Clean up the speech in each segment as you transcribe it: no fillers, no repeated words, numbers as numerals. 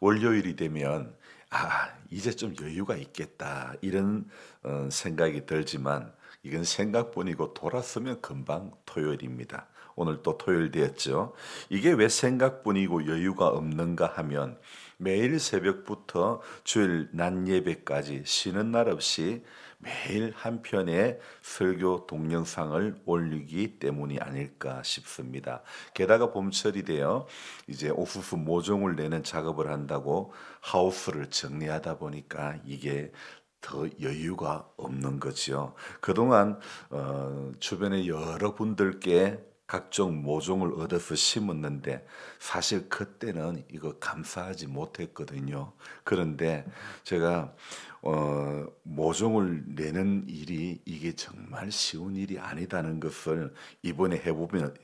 월요일이 되면 이제 좀 여유가 있겠다 이런 생각이 들지만 이건 생각뿐이고 돌아서면 금방 토요일입니다. 오늘 또 토요일 되었죠. 이게 왜 생각뿐이고 여유가 없는가 하면 매일 새벽부터 주일 낮 예배까지 쉬는 날 없이 매일 한 편의 설교 동영상을 올리기 때문이 아닐까 싶습니다. 게다가 봄철이 되어 이제 옥수수 모종을 내는 작업을 한다고 하우스를 정리하다 보니까 이게 더 여유가 없는 거죠. 그동안 주변에 여러분들께 각종 모종을 얻어서 심었는데 사실 그때는 이거 감사하지 못했거든요. 그런데 제가 모종을 내는 일이 이게 정말 쉬운 일이 아니다는 것을 이번에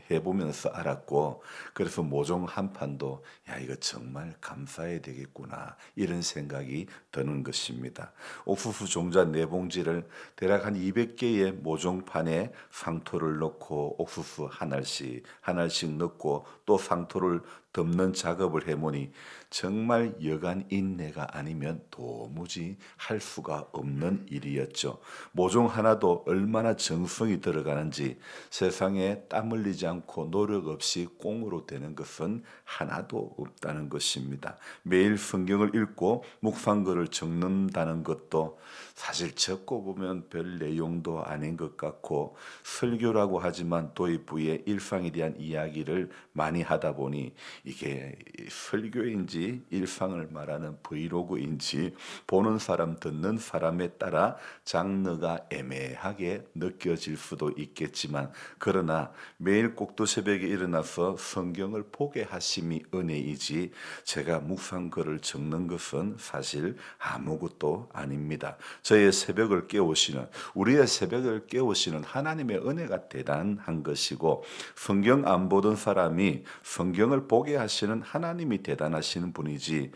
해보면서 알았고, 그래서 모종 한 판도 이거 정말 감사해야 되겠구나 이런 생각이 드는 것입니다. 옥수수 종자 네 봉지를 대략 한 200개의 모종판에 상토를 넣고 옥수수 하나씩 넣고 또 상토를 덮는 작업을 해보니 정말 여간 인내가 아니면 도무지 할 수가 없는 일이었죠. 모종 하나도 얼마나 정성이 들어가는지, 세상에 땀 흘리지 않고 노력 없이 꽁으로 되는 것은 하나도 없다는 것입니다. 매일 성경을 읽고 묵상글을 적는다는 것도 사실 적고 보면 별 내용도 아닌 것 같고, 설교라고 하지만 도입부에 일상에 대한 이야기를 많이 하다 보니 이게 설교인지 일상을 말하는 브이로그인지 보는 사람 듣는 사람에 따라 장르가 애매하게 느껴질 수도 있겠지만, 그러나 매일 꼭두 새벽에 일어나서 성경을 보게 하심이 은혜이지 제가 묵상글을 적는 것은 사실 아무것도 아닙니다. 우리의 새벽을 깨우시는 하나님의 은혜가 대단한 것이고, 성경 안 보던 사람이 성경을 보게 하시는 하나님이 대단하시는 분이지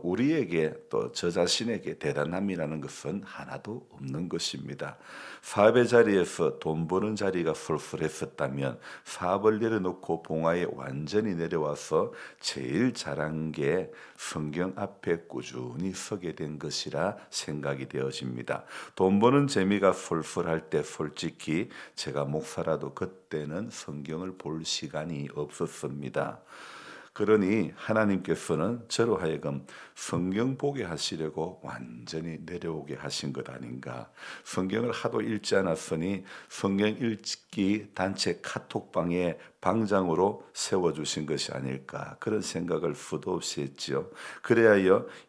우리에게 또 저 자신에게 대단함이라는 것은 하나도 없는 것입니다. 사업의 자리에서 돈 버는 자리가 쏠쏠했었다면 사업을 내려놓고 봉화에 완전히 내려와서 제일 잘한 게 성경 앞에 꾸준히 서게 된 것이라 생각이 되어집니다. 돈 버는 재미가 쏠쏠할 때 솔직히 제가 목사라도 그때는 성경을 볼 시간이 없었습니다. 그러니 하나님께서는 저로 하여금 성경 보게 하시려고 완전히 내려오게 하신 것 아닌가. 성경을 하도 읽지 않았으니 성경 읽기 단체 카톡방에 방장으로 세워주신 것이 아닐까, 그런 생각을 수도 없이 했죠. 그래야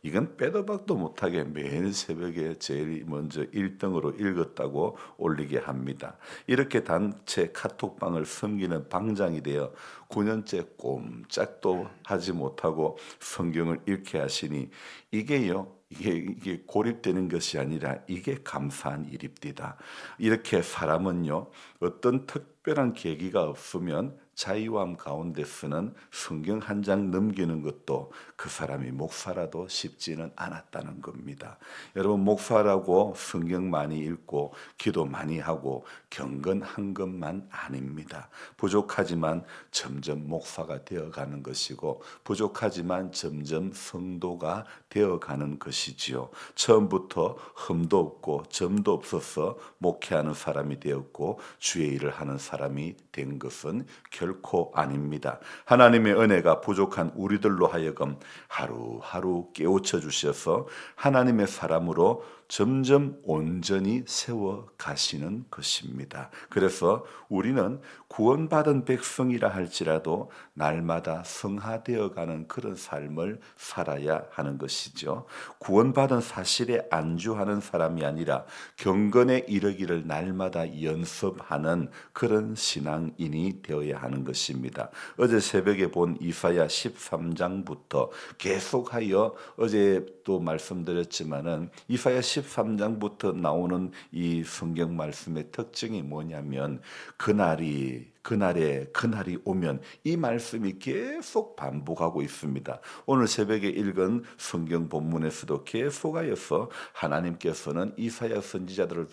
이건 빼도 박도 못하게 매일 새벽에 제일 먼저 1등으로 읽었다고 올리게 합니다. 이렇게 단체 카톡방을 섬기는 방장이 되어 9년째 꼼짝도 하지 못하고 성경을 읽게 하시니 이게 고립되는 것이 아니라 이게 감사한 일입니다. 이렇게 사람은요, 어떤 특별한 계기가 없으면 자유함 가운데서는 성경 한 장 넘기는 것도 그 사람이 목사라도 쉽지는 않았다는 겁니다. 여러분, 목사라고 성경 많이 읽고 기도 많이 하고 경건한 것만 아닙니다. 부족하지만 점점 목사가 되어가는 것이고, 부족하지만 점점 성도가 되어가는 것이지요. 처음부터 흠도 없고 점도 없어서 목회하는 사람이 되었고 주의 일을 하는 사람이 된 것은 결코 아닙니다. 하나님의 은혜가 부족한 우리들로 하여금 하루하루 깨우쳐 주셔서 하나님의 사람으로 점점 온전히 세워 가시는 것입니다. 그래서 우리는 구원받은 백성이라 할지라도 날마다 성화되어 가는 그런 삶을 살아야 하는 것이죠. 구원받은 사실에 안주하는 사람이 아니라 경건에 이르기를 날마다 연습하는 그런 신앙인이 되어야 하는 것입니다. 어제 새벽에 본 이사야 13장부터 계속하여, 어제 또 말씀드렸지만은 이사야 13장부터 나오는 이 성경 말씀의 특징이 뭐냐면 그날에 그날이 오면, 이 말씀이 계속 반복하고 있습니다. 오늘 새벽에 읽은 성경 본문에서도 계속하여서 하나님께서는 이사야 선지자를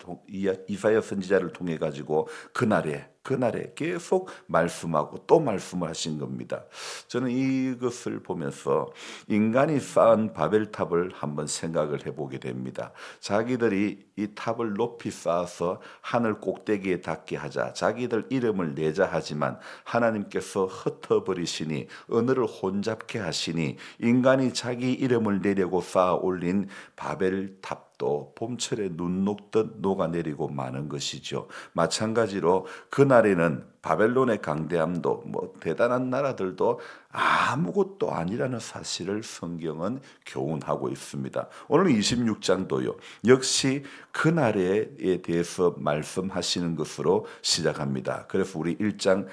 통해 가지고 그날에 그날에 계속 말씀하고 또 말씀을 하신 겁니다. 저는 이것을 보면서 인간이 쌓은 바벨탑을 한번 생각을 해보게 됩니다. 자기들이 이 탑을 높이 쌓아서 하늘 꼭대기에 닿게 하자, 자기들 이름을 내자 하지만 하나님께서 흩어버리시니, 언어를 혼잡케 하시니 인간이 자기 이름을 내려고 쌓아 올린 바벨탑도 봄철에 눈 녹듯 녹아내리고 마는 것이죠. 마찬가지로 그날에는 바벨론의 강대함도 대단한 나라들도 아무것도 아니라는 사실을 성경은 교훈하고 있습니다. 오늘 26장도요. 역시 그날에 대해서 말씀하시는 것으로 시작합니다. 그래서 우리 26장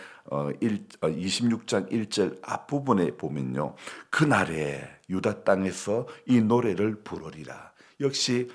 1절 앞부분에 보면요. 그날에 유다 땅에서 이 노래를 부르리라. 역시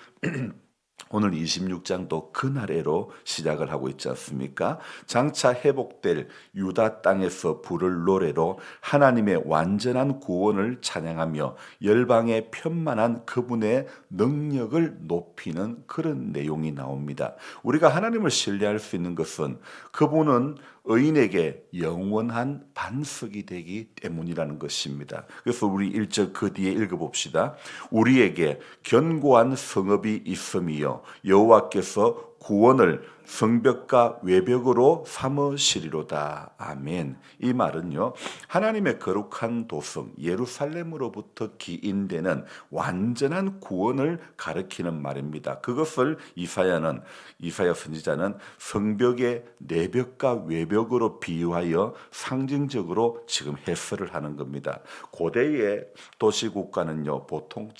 오늘 26장도 그날에로 시작을 하고 있지 않습니까? 장차 회복될 유다 땅에서 부를 노래로 하나님의 완전한 구원을 찬양하며 열방에 편만한 그분의 능력을 높이는 그런 내용이 나옵니다. 우리가 하나님을 신뢰할 수 있는 것은 그분은 의인에게 영원한 반석이 되기 때문이라는 것입니다. 그래서 우리 1절 그 뒤에 읽어봅시다. 우리에게 견고한 성읍이 있음이요 여호와께서 구원을 성벽과 외벽으로 삼으시리로다. 아멘. 이 말은요, 하나님의 거룩한 도성 예루살렘으로부터 기인되는 완전한 구원을 가리키는 말입니다. 그것을 이사야 선지자는 성벽의 내벽과 외벽으로 비유하여 상징적으로 지금 해설을 하는 겁니다. 고대의 도시국가는요, 보통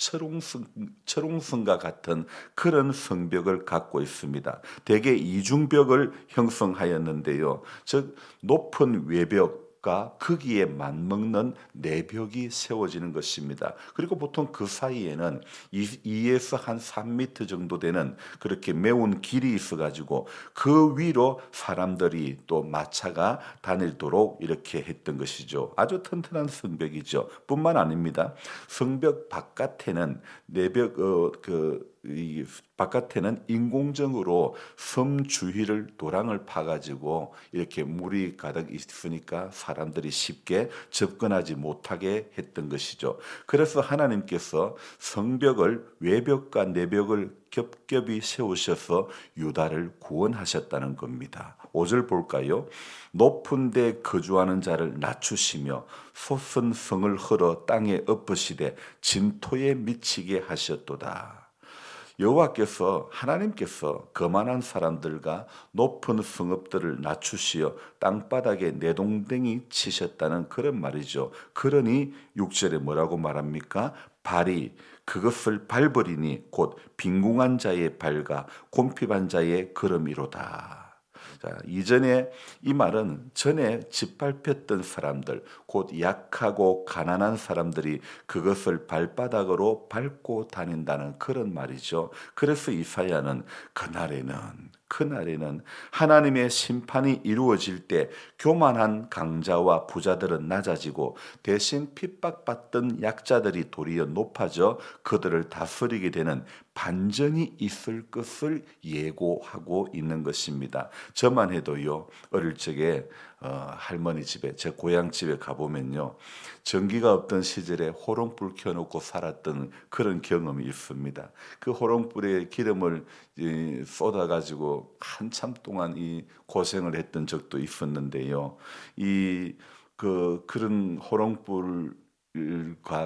철옹성과 같은 그런 성벽을 갖고 있습니다. 대개 이중벽을 형성하였는데요. 즉 높은 외벽과 크기에 맞먹는 내벽이 세워지는 것입니다. 그리고 보통 그 사이에는 2에서 한 3m 정도 되는 그렇게 매운 길이 있어가지고 그 위로 사람들이 또 마차가 다니도록 이렇게 했던 것이죠. 아주 튼튼한 성벽이죠. 뿐만 아닙니다. 성벽 바깥에는 내벽 이 바깥에는 인공적으로 섬 주위를 도랑을 파가지고 이렇게 물이 가득 있으니까 사람들이 쉽게 접근하지 못하게 했던 것이죠. 그래서 하나님께서 성벽을 외벽과 내벽을 겹겹이 세우셔서 유다를 구원하셨다는 겁니다. 5절 볼까요? 높은 데 거주하는 자를 낮추시며 솟은 성을 헐어 땅에 엎으시되 진토에 미치게 하셨도다. 여호와께서 하나님께서 거만한 사람들과 높은 성읍들을 낮추시어 땅바닥에 내동댕이 치셨다는 그런 말이죠. 그러니 6절에 뭐라고 말합니까? 발이 그것을 밟으리니 곧 빈궁한 자의 발과 곰핍한 자의 걸음이로다. 자, 이전에 이 말은 전에 짓밟혔던 사람들, 곧 약하고 가난한 사람들이 그것을 발바닥으로 밟고 다닌다는 그런 말이죠. 그래서 이사야는 그날에는 하나님의 심판이 이루어질 때 교만한 강자와 부자들은 낮아지고 대신 핍박받던 약자들이 도리어 높아져 그들을 다스리게 되는 반전이 있을 것을 예고하고 있는 것입니다. 저만 해도요, 어릴 적에 할머니 집에, 제 고향 집에 가보면요, 전기가 없던 시절에 호롱불 켜놓고 살았던 그런 경험이 있습니다. 그 호롱불에 기름을 쏟아가지고 한참 동안 이 고생을 했던 적도 있었는데요. 그런 호롱불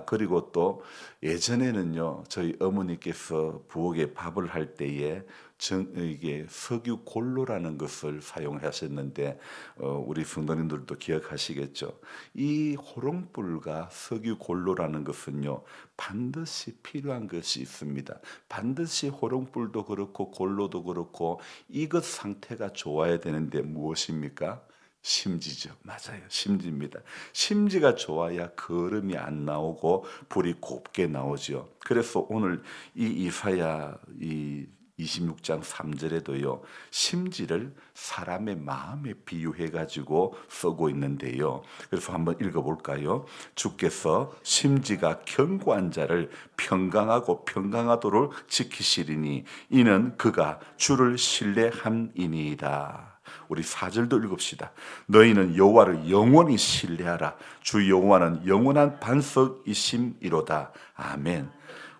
그리고 또 예전에는요, 저희 어머니께서 부엌에 밥을 할 때에 이게 석유 골로라는 것을 사용하셨는데, 우리 성도님들도 기억하시겠죠. 이 호롱불과 석유 골로라는 것은요, 반드시 필요한 것이 있습니다. 반드시 호롱불도 그렇고 골로도 그렇고 이것 상태가 좋아야 되는데 무엇입니까? 심지죠. 맞아요. 심지입니다. 심지가 좋아야 거름이 안 나오고 불이 곱게 나오죠. 그래서 오늘 이 이사야 26장 3절에도요. 심지를 사람의 마음에 비유해 가지고 쓰고 있는데요. 그래서 한번 읽어 볼까요? 주께서 심지가 견고한 자를 평강하고 평강하도록 지키시리니 이는 그가 주를 신뢰함이니이다. 우리 4절도 읽읍시다. 너희는 여호와를 영원히 신뢰하라. 주 여호와는 영원한 반석이심이로다. 아멘.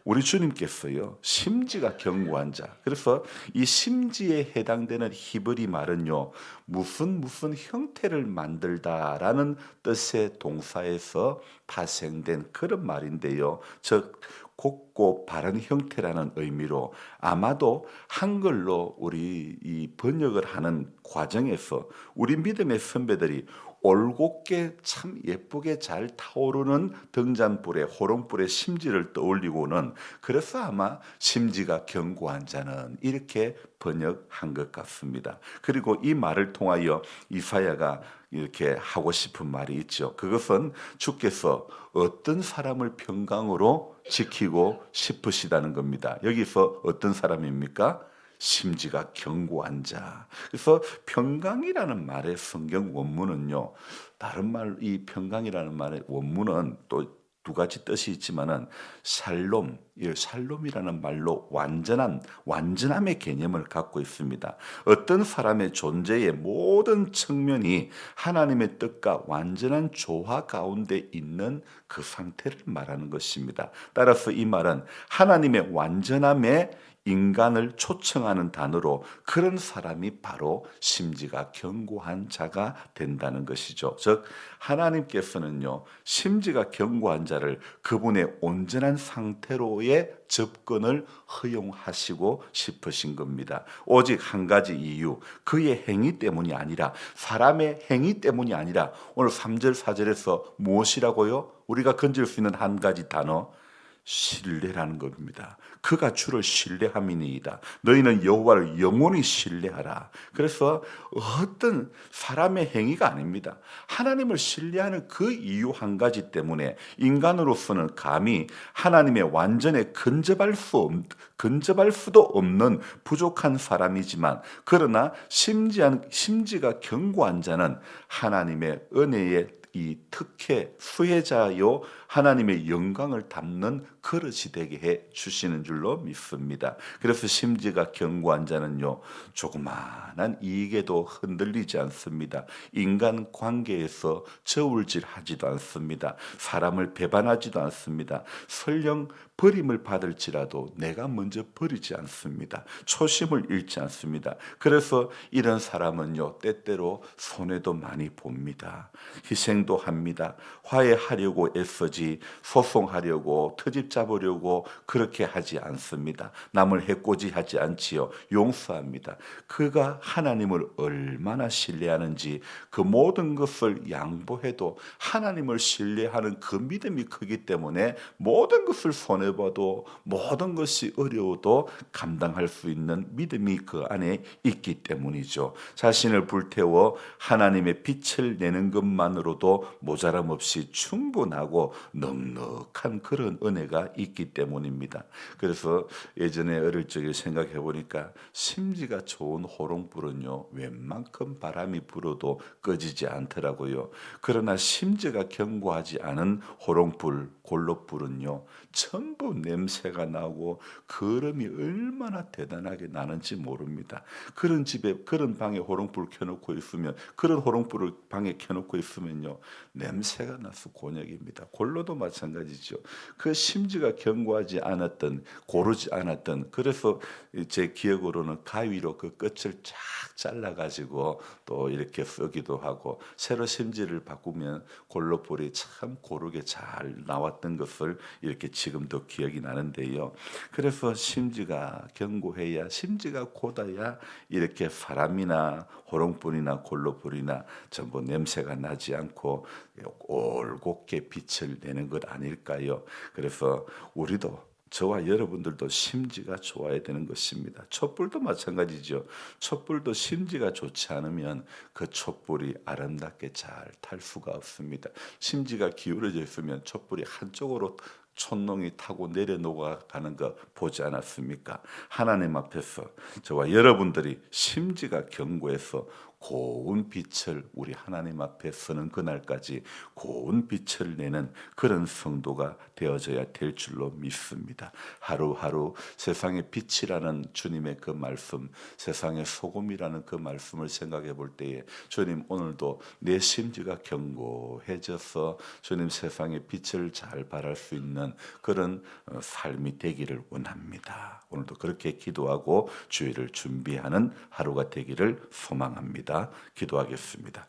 우리 주님께서요, 심지가 견고한 자. 그래서 이 심지에 해당되는 히브리 말은요, 무슨 형태를 만들다라는 뜻의 동사에서 파생된 그런 말인데요. 즉 곱고 바른 형태라는 의미로 아마도 한글로 우리 이 번역을 하는 과정에서 우리 믿음의 선배들이 올곧게 참 예쁘게 잘 타오르는 등잔불에 호롱불의 심지를 떠올리고는 그래서 아마 심지가 견고한 자는 이렇게 번역한 것 같습니다. 그리고 이 말을 통하여 이사야가 이렇게 하고 싶은 말이 있죠. 그것은 주께서 어떤 사람을 평강으로 지키고 싶으시다는 겁니다. 여기서 어떤 사람입니까? 심지가 견고한 자. 그래서 평강이라는 말의 성경 원문은요. 다른 말 이 평강이라는 말의 원문은 또 두 가지 뜻이 있지만은 샬롬, 이 샬롬이라는 말로 완전함의 개념을 갖고 있습니다. 어떤 사람의 존재의 모든 측면이 하나님의 뜻과 완전한 조화 가운데 있는 그 상태를 말하는 것입니다. 따라서 이 말은 하나님의 완전함에 인간을 초청하는 단어로 그런 사람이 바로 심지가 견고한 자가 된다는 것이죠. 즉 하나님께서는요, 심지가 견고한 자를 그분의 온전한 상태로의 접근을 허용하시고 싶으신 겁니다. 오직 한 가지 이유, 그의 행위 때문이 아니라, 사람의 행위 때문이 아니라, 오늘 3절 4절에서 무엇이라고요? 우리가 건질 수 있는 한 가지 단어, 신뢰라는 겁니다. 그가 주를 신뢰함이니이다. 너희는 여호와를 영원히 신뢰하라. 그래서 어떤 사람의 행위가 아닙니다. 하나님을 신뢰하는 그 이유 한 가지 때문에 인간으로서는 감히 하나님의 완전에 근접할 수도 없는 부족한 사람이지만, 그러나 심지가 견고한 자는 하나님의 은혜의 이 특혜 수혜자요 하나님의 영광을 담는 그릇이 되게 해 주시는 줄로 믿습니다. 그래서 심지가 견고한 자는요, 조그마한 이익에도 흔들리지 않습니다. 인간 관계에서 저울질하지도 않습니다. 사람을 배반하지도 않습니다. 설령 버림을 받을지라도 내가 먼저 버리지 않습니다. 초심을 잃지 않습니다. 그래서 이런 사람은요, 때때로 손해도 많이 봅니다. 희생도 합니다. 화해하려고 애쓰지 소송하려고 트집 잡으려고 그렇게 하지 않습니다. 남을 해코지하지 않지요. 용서합니다. 그가 하나님을 얼마나 신뢰하는지, 그 모든 것을 양보해도 하나님을 신뢰하는 그 믿음이 크기 때문에 모든 것을 손해봐도 모든 것이 어려워도 감당할 수 있는 믿음이 그 안에 있기 때문이죠. 자신을 불태워 하나님의 빛을 내는 것만으로도 모자람 없이 충분하고 넉넉한 그런 은혜가 있기 때문입니다. 그래서 예전에 어릴 적에 생각해 보니까 심지가 좋은 호롱불은요, 웬만큼 바람이 불어도 꺼지지 않더라고요. 그러나 심지가 견고하지 않은 호롱불, 골로불은요, 전부 냄새가 나고 거름이 얼마나 대단하게 나는지 모릅니다. 그런 집에, 그런 방에 호롱불 켜놓고 있으면, 그런 호롱불을 방에 켜놓고 있으면요, 냄새가 나서 곤욕입니다. 골로도 마찬가지죠. 그 심지가 견고하지 않았던, 고르지 않았던, 그래서 제 기억으로는 가위로 그 끝을 쫙 잘라가지고 또 이렇게 쓰기도 하고, 새로 심지를 바꾸면 골로불이 참 고르게 잘 나왔던 것을 이렇게 지금도 기억이 나는데요. 그래서 심지가 견고해야, 심지가 고다야 이렇게 사람이나 호롱불이나 골로불이나 전부 냄새가 나지 않고 올곧게 빛을 내는 것 아닐까요? 그래서 우리도, 저와 여러분들도 심지가 좋아야 되는 것입니다. 촛불도 마찬가지죠. 촛불도 심지가 좋지 않으면 그 촛불이 아름답게 잘 탈 수가 없습니다. 심지가 기울어져 있으면 촛불이 한쪽으로 촛농이 타고 내려놓아가는 거 보지 않았습니까? 하나님 앞에서 저와 여러분들이 심지가 견고해서 고운 빛을 우리 하나님 앞에 서는 그날까지 고운 빛을 내는 그런 성도가 되어져야 될 줄로 믿습니다. 하루하루 세상의 빛이라는 주님의 그 말씀, 세상의 소금이라는 그 말씀을 생각해 볼 때에 주님 오늘도 내 심지가 견고해져서 주님 세상의 빛을 잘 발할 수 있는 그런 삶이 되기를 원합니다. 오늘도 그렇게 기도하고 주일을 준비하는 하루가 되기를 소망합니다. 기도하겠습니다.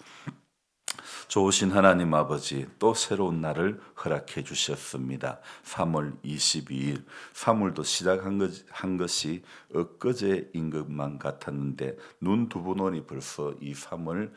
좋으신 하나님 아버지, 또 새로운 날을 허락해 주셨습니다. 3월 22일 3월도 시작한 것이 엊그제인 것만 같았는데 눈 두 번 오니 벌써 이 3월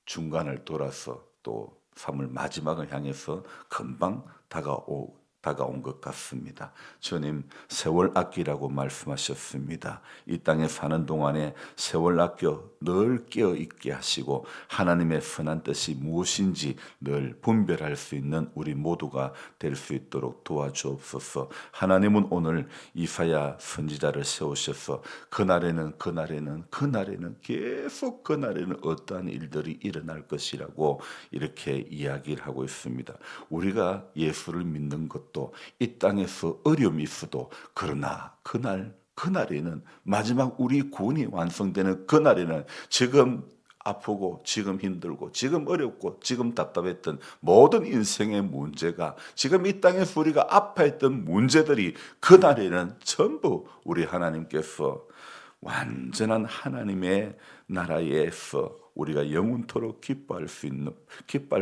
중간을 돌아서 또 3월 마지막을 향해서 금방 다가온 것 같습니다. 주님, 세월 아끼라고 말씀하셨습니다. 이 땅에 사는 동안에 세월 아껴 늘 깨어있게 하시고 하나님의 선한 뜻이 무엇인지 늘 분별할 수 있는 우리 모두가 될 수 있도록 도와주옵소서. 하나님은 오늘 이사야 선지자를 세우셔서 그날에는 계속 그날에는 어떠한 일들이 일어날 것이라고 이렇게 이야기를 하고 있습니다. 우리가 예수를 믿는 것도 이 땅에서 어려움이 있어도 그러나 그날에는 마지막 우리 구원이 완성되는 그날에는 지금 아프고 지금 힘들고 지금 어렵고 지금 답답했던 모든 인생의 문제가 지금 이 땅에서 우리가 아파했던 문제들이 그날에는 전부 우리 하나님께서 완전한 하나님의 나라에서 우리가 영원토록 기뻐할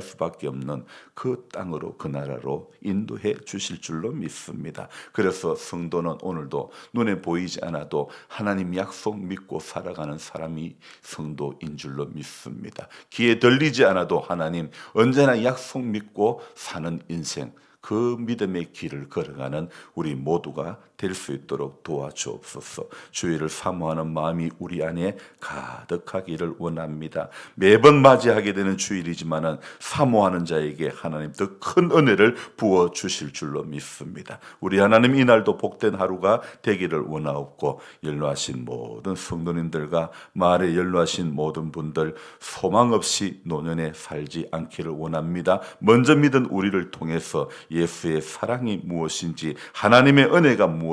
수밖에 없는 그 땅으로 그 나라로 인도해 주실 줄로 믿습니다. 그래서 성도는 오늘도 눈에 보이지 않아도 하나님 약속 믿고 살아가는 사람이 성도인 줄로 믿습니다. 귀에 들리지 않아도 하나님 언제나 약속 믿고 사는 인생, 그 믿음의 길을 걸어가는 우리 모두가 될 수 있도록 도와주옵소서. 주의를 사모하는 마음이 우리 안에 가득하기를 원합니다. 매번 맞이하게 되는 주일이지만은 사모하는 자에게 하나님 더 큰 은혜를 부어 주실 줄로 믿습니다. 우리 하나님 이날도 복된 하루가 되기를 원하옵고 연로하신 모든 성도님들과 마을에 연로하신 모든 분들 소망 없이 노년에 살지 않기를 원합니다. 먼저 믿은 우리를 통해서 예수의 사랑이 무엇인지 하나님의 은혜가 무엇인지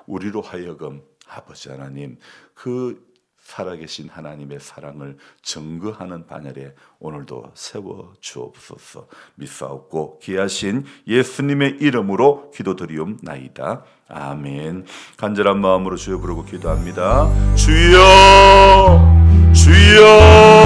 우리로 하여금 아버지 하나님 그 살아계신 하나님의 사랑을 증거하는 반열에 오늘도 세워 주옵소서. 믿사옵고 귀하신 예수님의 이름으로 기도드리옵나이다. 아멘. 간절한 마음으로 주여 부르고 기도합니다. 주여 주여